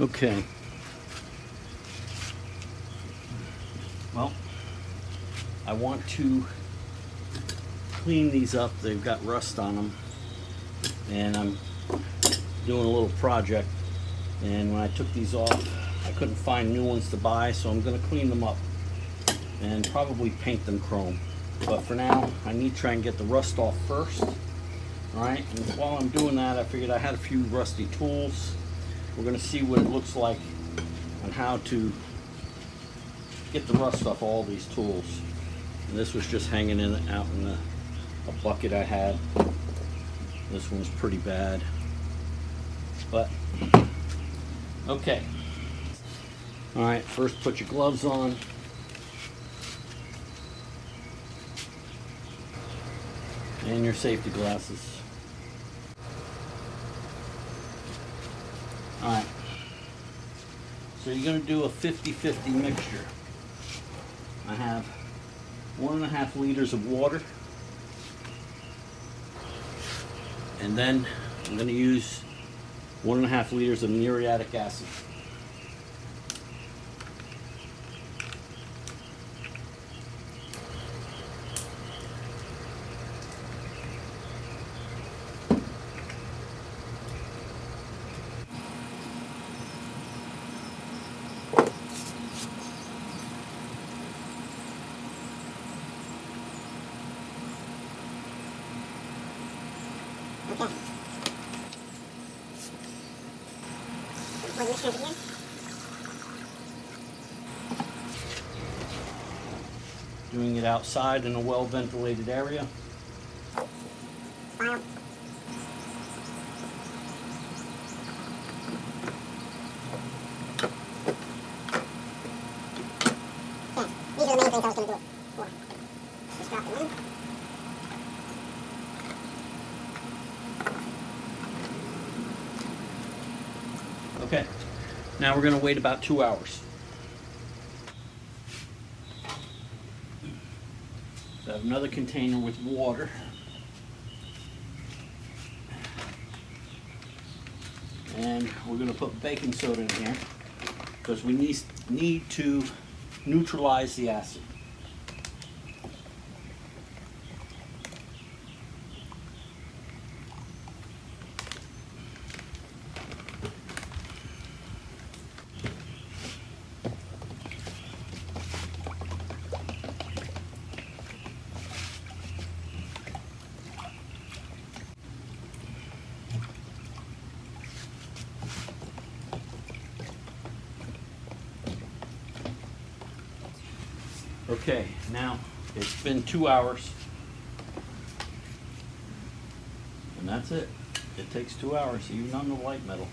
Okay. Well, I want to clean these up. They've got rust on them, and I'm doing a little project. And when I took these off, I couldn't find new ones to buy, so I'm going to clean them up and probably paint them chrome. But for now, I need to try and get the rust off first. All right, and while I'm doing that, I figured I had a few rusty tools. We're going to see what it looks like on how to get the rust off all these tools. And this was just hanging out in a bucket I had. This one's pretty bad, but okay. All right, first put your gloves on. And your safety glasses. All right, so you're going to do a 50-50 mixture. I have 1.5 liters of water, and then I'm going to use 1.5 liters of muriatic acid. Okay. We'll mix it again. Doing it outside in a well-ventilated area. File. Okay, these are the main things I was going to do it for. Just drop them in. Okay, now we're going to wait about 2 hours. So I have another container with water. And we're going to put baking soda in here because we need to neutralize the acid. Okay, now it's been 2 hours, and that's it. It takes 2 hours, even on the light metal.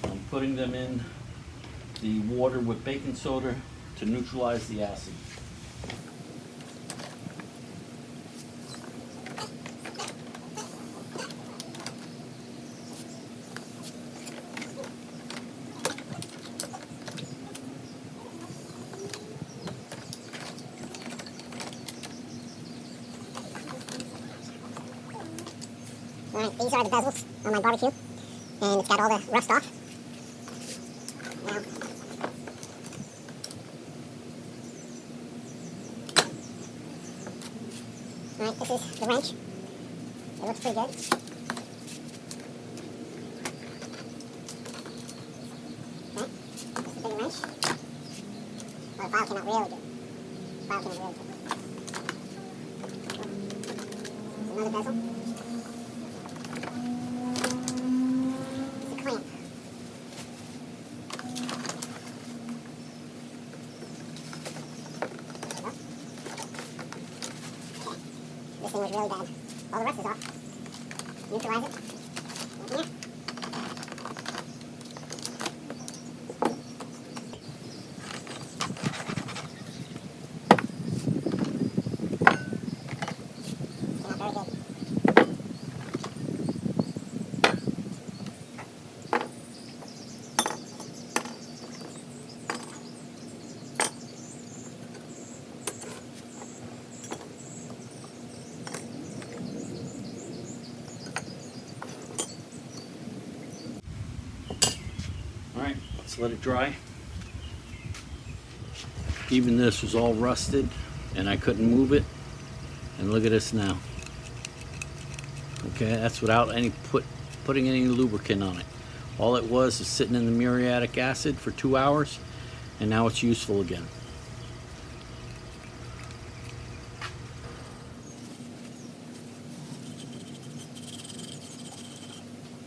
I'm putting them in the water with baking soda to neutralize the acid. Alright, these are the bezels on my barbecue, and it's got all the rust off. Now, alright, this is the wrench. It looks pretty good. Okay, this is the bigger wrench. Oh, the file came out really good. The file came out really good. There's another bezel. Clamp. This thing was really bad. All the rust is off. Neutralize it. Right here. Came out very good. Let's let it dry. Even this was all rusted and I couldn't move it. And look at this now. Okay, that's without any putting any lubricant on it. All it was is sitting in the muriatic acid for 2 hours, and now it's useful again.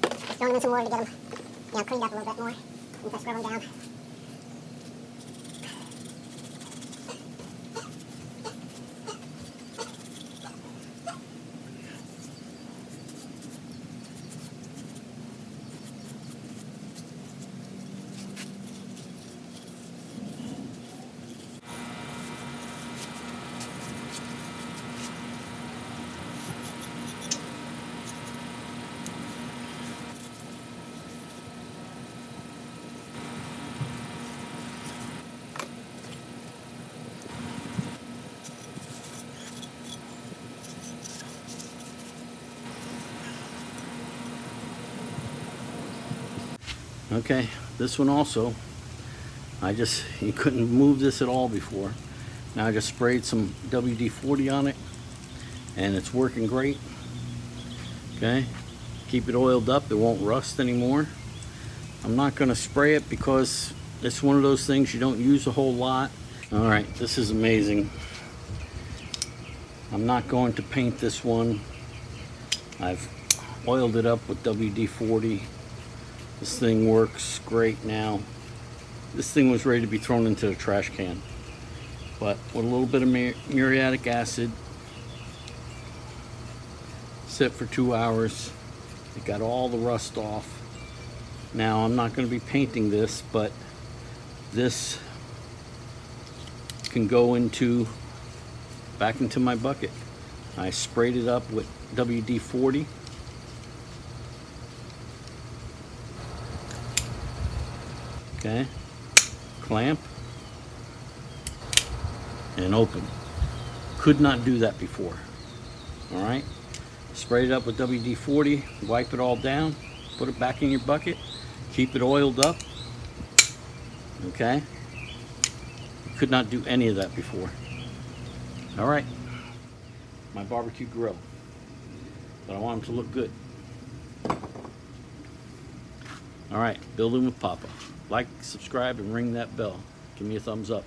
Just throwing in some water to get them, cleaned up a little bit more. And just scrub them down. Okay, this one also, you couldn't move this at all before. Now I just sprayed some WD-40 on it and it's working great. Okay, keep it oiled up, it won't rust anymore. I'm not going to spray it because it's one of those things you don't use a whole lot. Alright, this is amazing. I'm not going to paint this one. I've oiled it up with WD-40. This thing works great now. This thing was ready to be thrown into the trash can. But with a little bit of muriatic acid, sit for 2 hours, it got all the rust off. Now I'm not going to be painting this, but this can go back into my bucket. I sprayed it up with WD-40. Okay, clamp and open. Could not do that before. All right, spray it up with WD-40, wipe it all down, put it back in your bucket, keep it oiled up. Okay, could not do any of that before. All right, my barbecue grill, but I want them to look good. All right, building with Papa. Like, subscribe, and ring that bell. Give me a thumbs up.